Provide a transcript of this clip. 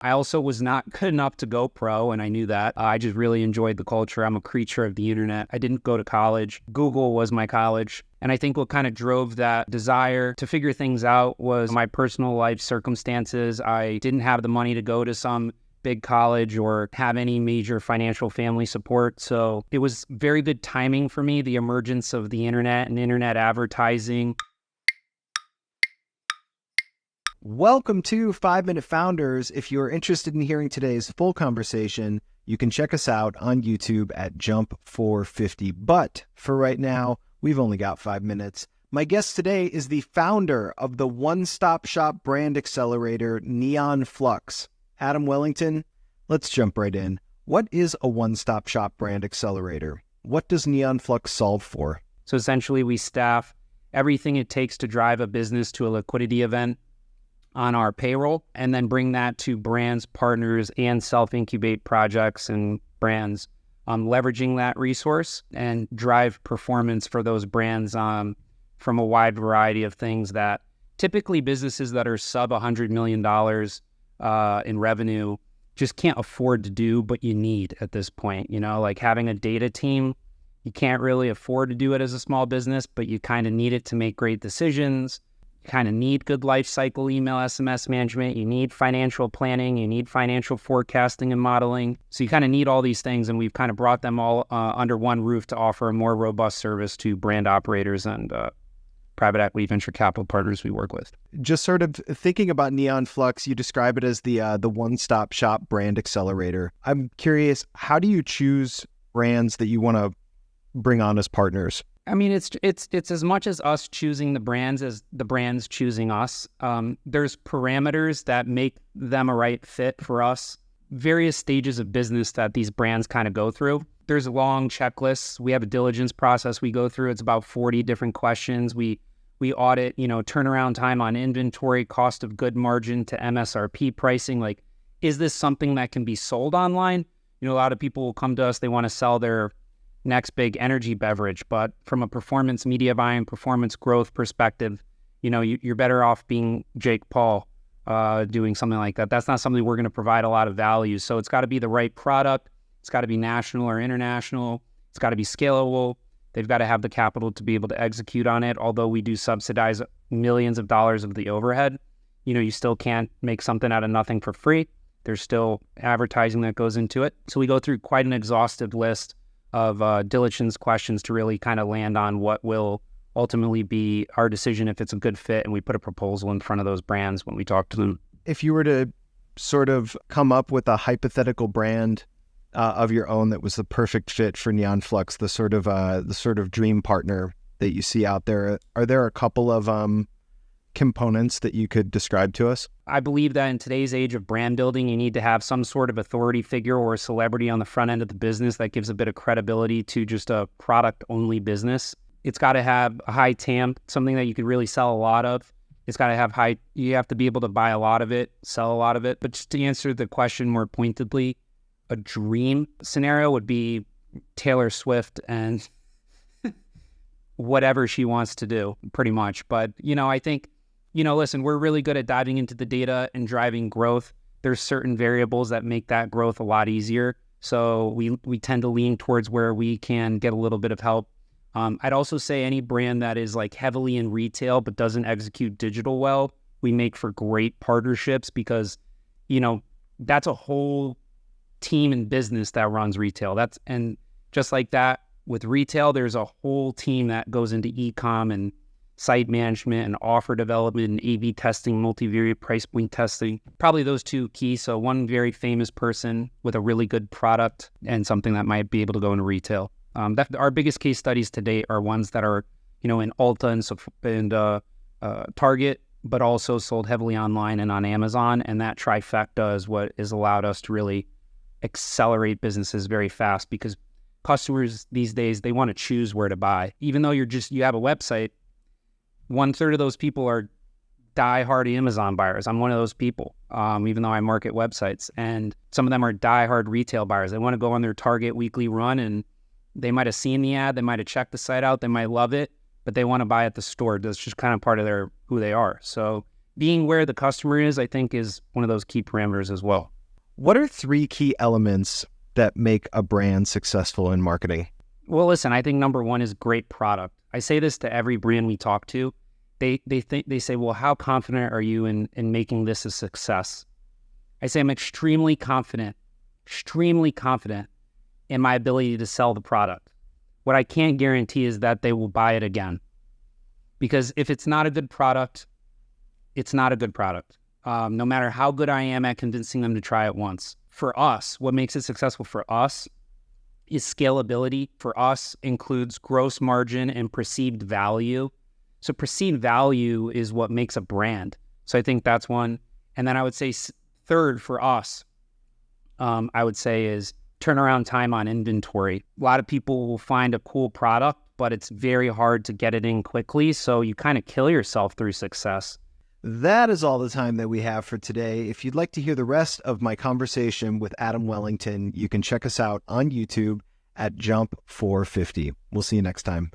I also was not good enough to go pro, and I knew that. I just really enjoyed the culture. I'm a creature of the internet. I didn't go to college. Google was my college. And I think what kind of drove that desire to figure things out was my personal life circumstances. I didn't have the money to go to some big college or have any major financial family support. So it was very good timing for me, the emergence of the internet and internet advertising. Welcome to 5-Minute Founders. If you're interested in hearing today's full conversation, you can check us out on YouTube at Jump 450. But for right now, we've only got 5 minutes. My guest today is the founder of the one-stop shop brand accelerator, Neon Flux. Adam Wellington, let's jump right in. What is a one-stop shop brand accelerator? What does Neon Flux solve for? So essentially, we staff everything it takes to drive a business to a liquidity event on our payroll, and then bring that to brands, partners, and self-incubate projects and brands, leveraging that resource and drive performance for those brands from a wide variety of things that typically businesses that are sub $100 million in revenue just can't afford to do, but you need at this point. You know, like having a data team, you can't really afford to do it as a small business, but you kind of need it to make great decisions. You kind of need good life cycle email, SMS management. You need financial planning. You need financial forecasting and modeling. So you kind of need all these things, and we've kind of brought them all under one roof to offer a more robust service to brand operators and private equity venture capital partners we work with. Just sort of thinking about Neon Flux, you describe it as the one-stop shop brand accelerator. I'm curious, how do you choose brands that you want to bring on as partners? I mean, it's as much as us choosing the brands as the brands choosing us. There's parameters that make them a right fit for us. Various stages of business that these brands kind of go through. There's long checklists. We have a diligence process we go through. It's about 40 different questions. We audit, turnaround time on inventory, cost of good margin to MSRP pricing. Like, is this something that can be sold online? A lot of people will come to us, they want to sell their next big energy beverage, but from a performance media buying, performance growth perspective, you're better off being Jake Paul doing something like that. That's not something we're going to provide a lot of value. So it's got to be the right product. It's got to be national or international. It's got to be scalable. They've got to have the capital to be able to execute on it. Although we do subsidize millions of dollars of the overhead, you still can't make something out of nothing for free. There's still advertising that goes into it. So we go through quite an exhaustive list of diligence questions to really kind of land on what will ultimately be our decision if it's a good fit, and we put a proposal in front of those brands when we talk to them. If you were to sort of come up with a hypothetical brand of your own that was the perfect fit for Neon Flux, the sort of dream partner that you see out there, are there a couple of components that you could describe to us? I believe that in today's age of brand building, you need to have some sort of authority figure or a celebrity on the front end of the business that gives a bit of credibility to just a product-only business. It's got to have a high TAM, something that you could really sell a lot of. It's got to have you have to be able to buy a lot of it, sell a lot of it. But just to answer the question more pointedly, a dream scenario would be Taylor Swift and whatever she wants to do, pretty much. But, I think, listen, we're really good at diving into the data and driving growth. There's certain variables that make that growth a lot easier. So we tend to lean towards where we can get a little bit of help. I'd also say any brand that is like heavily in retail but doesn't execute digital well, we make for great partnerships because, that's a whole team in business that runs retail. And just like that with retail, there's a whole team that goes into e-com and site management and offer development and A/B testing, multivariate price point testing. Probably those two key. So one very famous person with a really good product and something that might be able to go into retail. Our biggest case studies to date are ones that are, in Ulta and Target, but also sold heavily online and on Amazon. And that trifecta is what has allowed us to really accelerate businesses very fast, because customers these days, they want to choose where to buy. Even though you have a website, 1/3 of those people are die-hard Amazon buyers. I'm one of those people, even though I market websites. And some of them are die-hard retail buyers. They want to go on their Target weekly run, and they might have seen the ad, they might have checked the site out, they might love it, but they want to buy at the store. That's just kind of part of who they are. So being where the customer is, I think, is one of those key parameters as well. What are 3 key elements that make a brand successful in marketing? Well, listen, I think number 1 is great product. I say this to every brand we talk to. They say, well, how confident are you in making this a success? I say I'm extremely confident in my ability to sell the product. What I can't guarantee is that they will buy it again. Because if it's not a good product, it's not a good product. No matter how good I am at convincing them to try it once. For us, what makes it successful for us is scalability. For us includes gross margin and perceived value. So perceived value is what makes a brand. So I think that's one. And then I would say third for us, I would say is turnaround time on inventory. A lot of people will find a cool product, but it's very hard to get it in quickly. So you kind of kill yourself through success. That is all the time that we have for today. If you'd like to hear the rest of my conversation with Adam Wellington, you can check us out on YouTube at Jump 450. We'll see you next time.